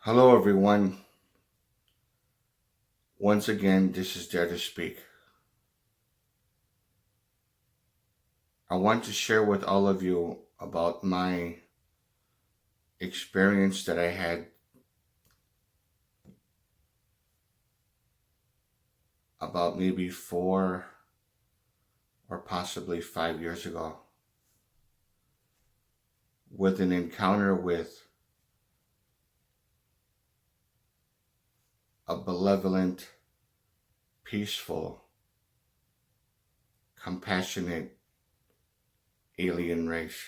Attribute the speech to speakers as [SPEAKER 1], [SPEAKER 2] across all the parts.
[SPEAKER 1] Hello, everyone. Once again, this is Dare to Speak. I want to share with all of you about my experience that I had about maybe 4 or possibly 5 years ago with an encounter with a benevolent, peaceful, compassionate alien race.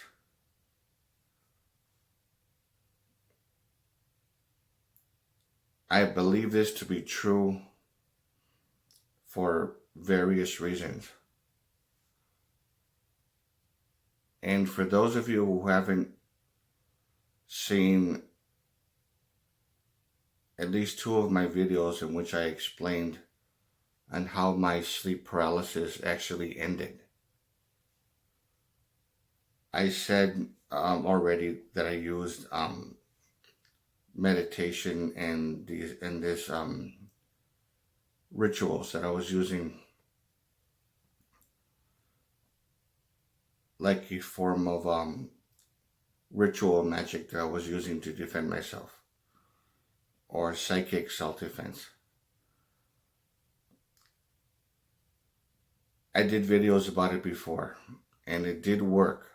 [SPEAKER 1] I believe this to be true for various reasons. And for those of you who haven't seen at least two of my videos in which I explained on how my sleep paralysis actually ended, I said already that I used meditation and this rituals that I was using like a form of ritual magic that I was using to defend myself, or psychic self-defense. I did videos about it before, and it did work,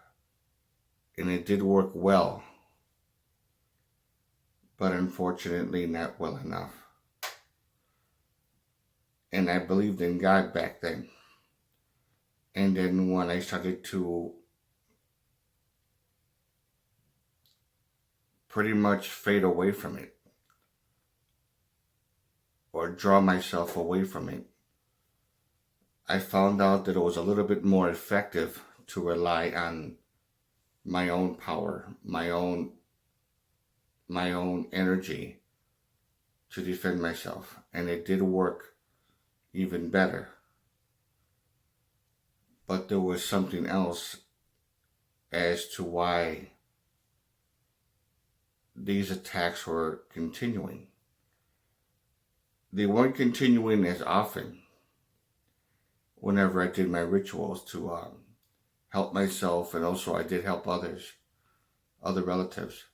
[SPEAKER 1] and it did work well, but unfortunately not well enough. And I believed in God back then. And then when I started to pretty much fade away from it, or draw myself away from it, I found out that it was a little bit more effective to rely on my own power, my own energy to defend myself. And it did work even better. But there was something else as to why these attacks were continuing. They weren't continuing as often whenever I did my rituals to help myself, and also I did help others, other relatives.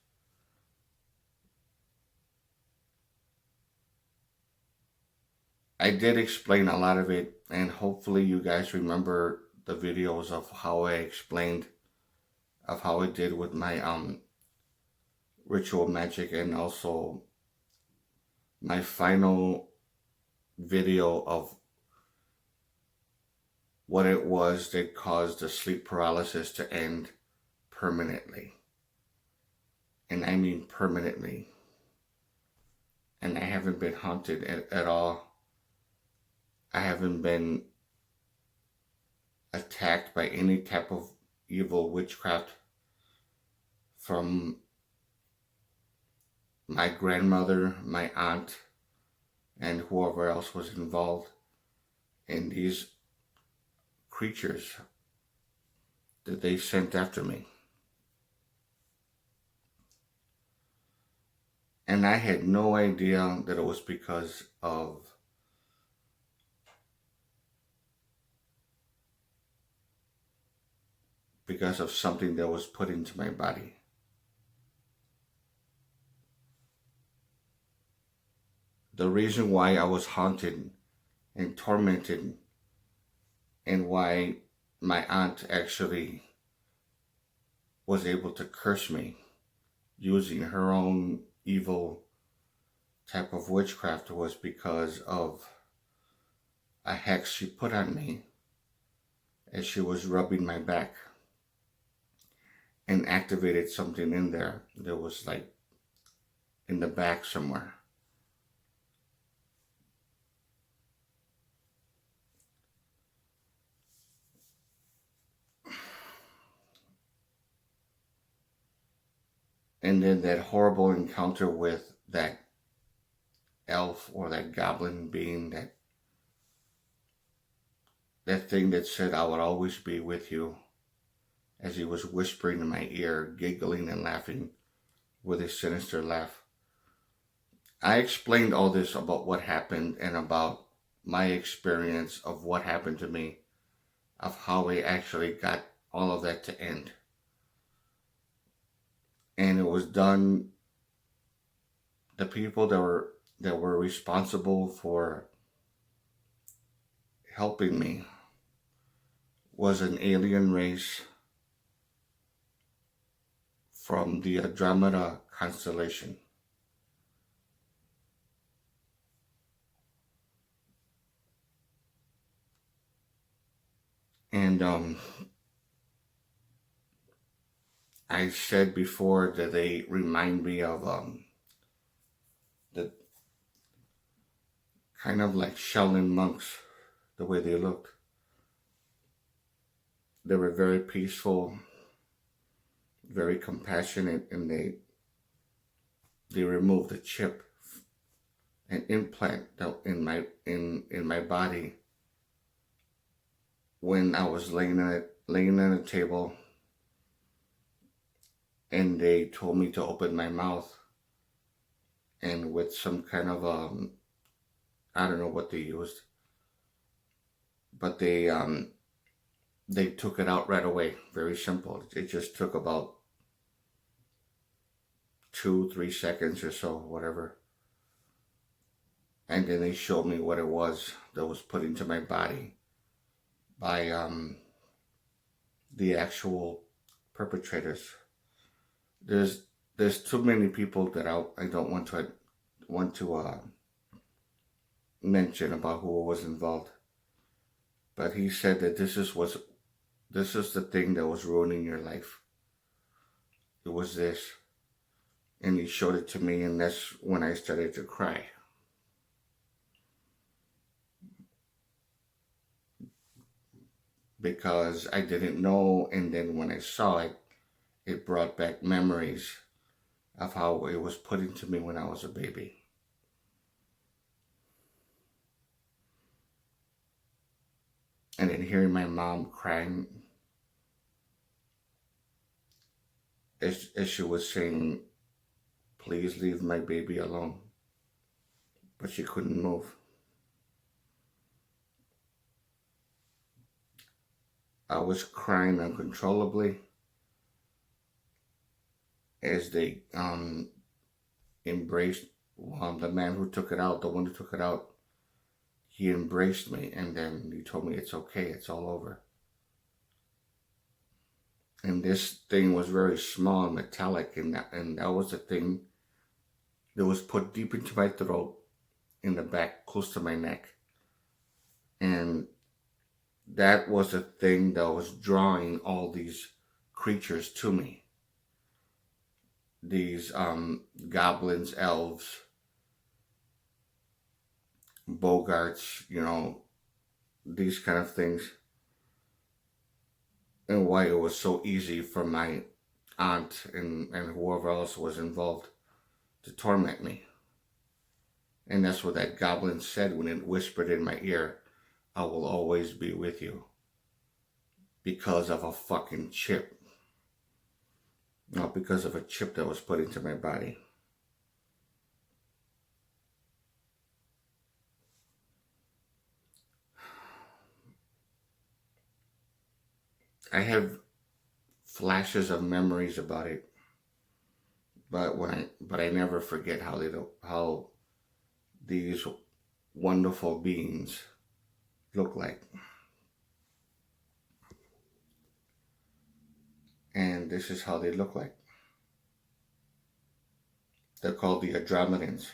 [SPEAKER 1] I did explain a lot of it, and hopefully you guys remember the videos of how I explained of how I did with my ritual magic, and also my final video of what it was that caused the sleep paralysis to end permanently. And I mean permanently. And I haven't been haunted at all. I haven't been attacked by any type of evil witchcraft from my grandmother, my aunt, and whoever else was involved in these creatures that they sent after me. And I had no idea that it was because of something that was put into my body. The reason why I was haunted and tormented, and why my aunt actually was able to curse me using her own evil type of witchcraft, was because of a hex she put on me as she was rubbing my back, and activated something in there that was like in the back somewhere. And then that horrible encounter with that elf or that goblin being, that thing that said I would always be with you, as he was whispering in my ear, giggling and laughing with his sinister laugh. I explained all this about what happened and about my experience of what happened to me, of how we actually got all of that to end. And it was done, the people that were responsible for helping me was an alien race from the Andromeda constellation. And I said before that they remind me of the kind of like Shaolin monks, the way they looked. They were very peaceful, very compassionate, and they removed a chip, an implant that in my body when I was laying on a table, and they told me to open my mouth, and with some kind of I don't know what they used, but they took it out right away. Very simple. It just took about 2-3 seconds or so, whatever. And then they showed me what it was that was put into my body by the actual perpetrators. There's there's too many people that I don't want to mention about who was involved. But he said that this is the thing that was ruining your life. It was this, and he showed it to me, and that's when I started to cry. Because I didn't know, and then when I saw it, it brought back memories of how it was put into me when I was a baby. And then hearing my mom crying as she was saying, please leave my baby alone. But she couldn't move. I was crying uncontrollably as they embraced the man who took it out, the one who took it out. He embraced me, and then he told me it's okay, it's all over. And this thing was very small and metallic, and that was the thing that was put deep into my throat, in the back, close to my neck. And that was the thing that was drawing all these creatures to me. These goblins, elves, bogarts, these kind of things. And why it was so easy for my aunt and whoever else was involved to torment me. And that's what that goblin said when it whispered in my ear, I will always be with you. Because of a fucking chip. Not because of a chip that was put into my body. I have flashes of memories about it, but I never forget how these wonderful beings look like. And this is how they look like. They're called the Andromedans.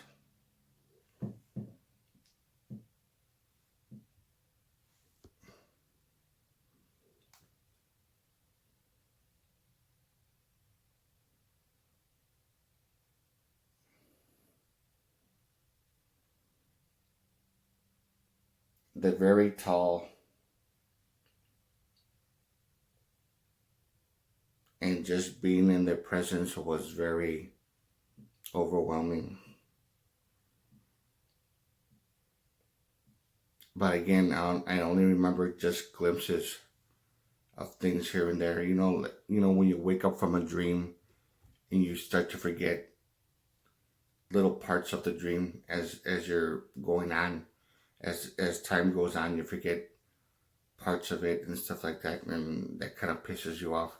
[SPEAKER 1] They're very tall, and just being in their presence was very overwhelming. But again, I only remember just glimpses of things here and there. When you wake up from a dream and you start to forget little parts of the dream as you're going on. As time goes on, you forget parts of it and stuff like that, and that kind of pisses you off.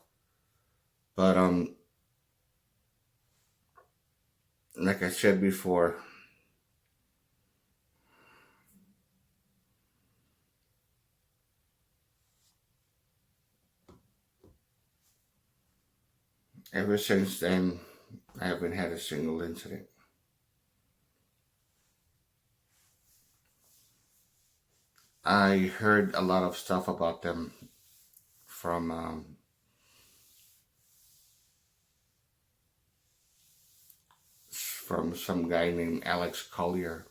[SPEAKER 1] But like I said before, ever since then, I haven't had a single incident. I heard a lot of stuff about them from some guy named Alex Collier,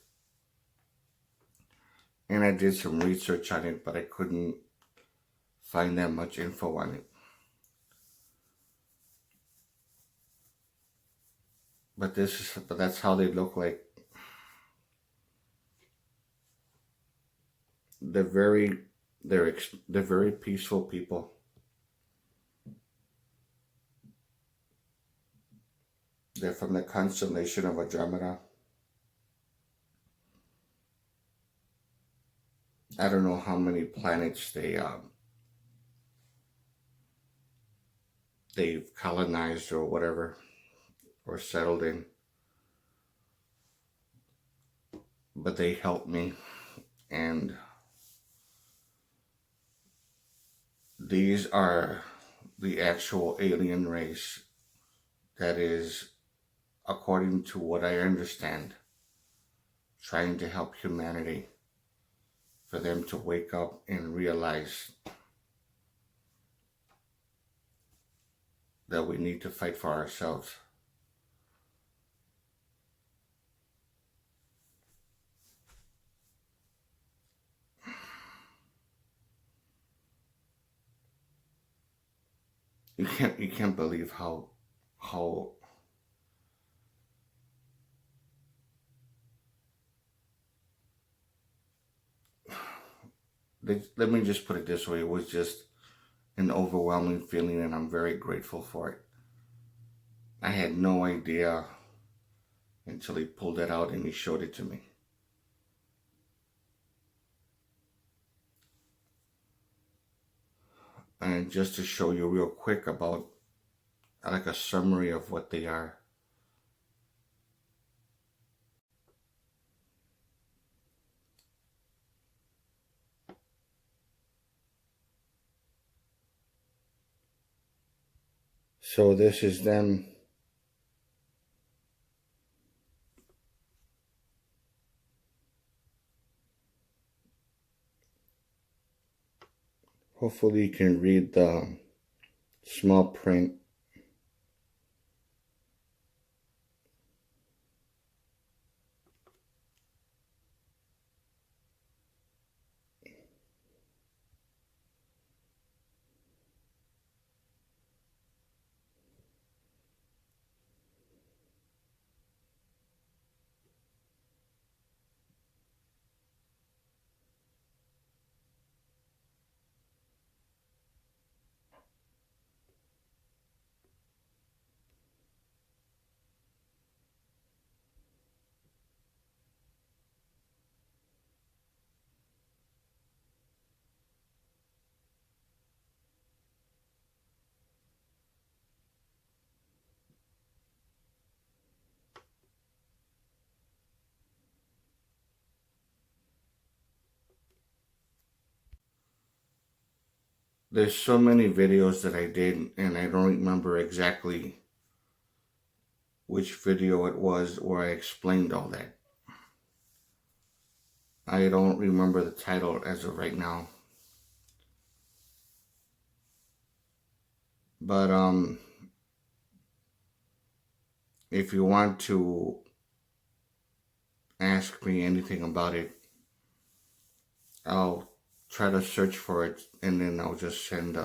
[SPEAKER 1] and I did some research on it, but I couldn't find that much info on it. But that's how they look like. They're very they're very peaceful people. They're from the constellation of Andromeda. I don't know how many planets they've colonized or whatever, or settled in, but they helped me. And these are the actual alien race that is, according to what I understand, trying to help humanity, for them to wake up and realize that we need to fight for ourselves. You can't believe how let me just put it this way. It was just an overwhelming feeling, and I'm very grateful for it. I had no idea until he pulled it out and he showed it to me. And just to show you real quick about, like, a summary of what they are. So this is them. Hopefully you can read the small print. There's so many videos that I did, and I don't remember exactly which video it was where I explained all that. I don't remember the title as of right now. But if you want to ask me anything about it, I'll try to search for it, and then I'll just send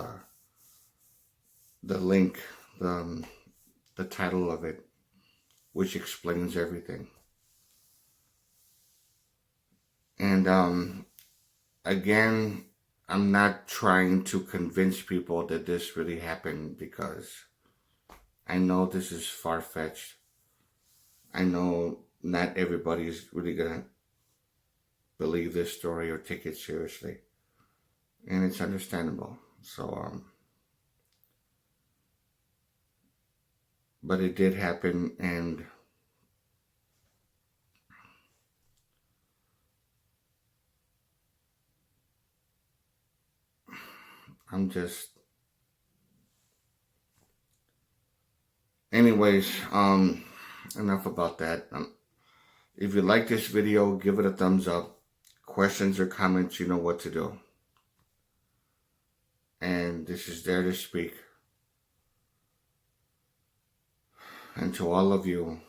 [SPEAKER 1] the link, the title of it, which explains everything. And again, I'm not trying to convince people that this really happened, because I know this is far-fetched. I know not everybody is really gonna believe this story or take it seriously, and it's understandable. So, but it did happen, and I'm just, anyways, enough about that. If you like this video, give it a thumbs up. Questions or comments, you know what to do. And this is Dare to Speak. And to all of you,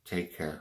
[SPEAKER 1] take care.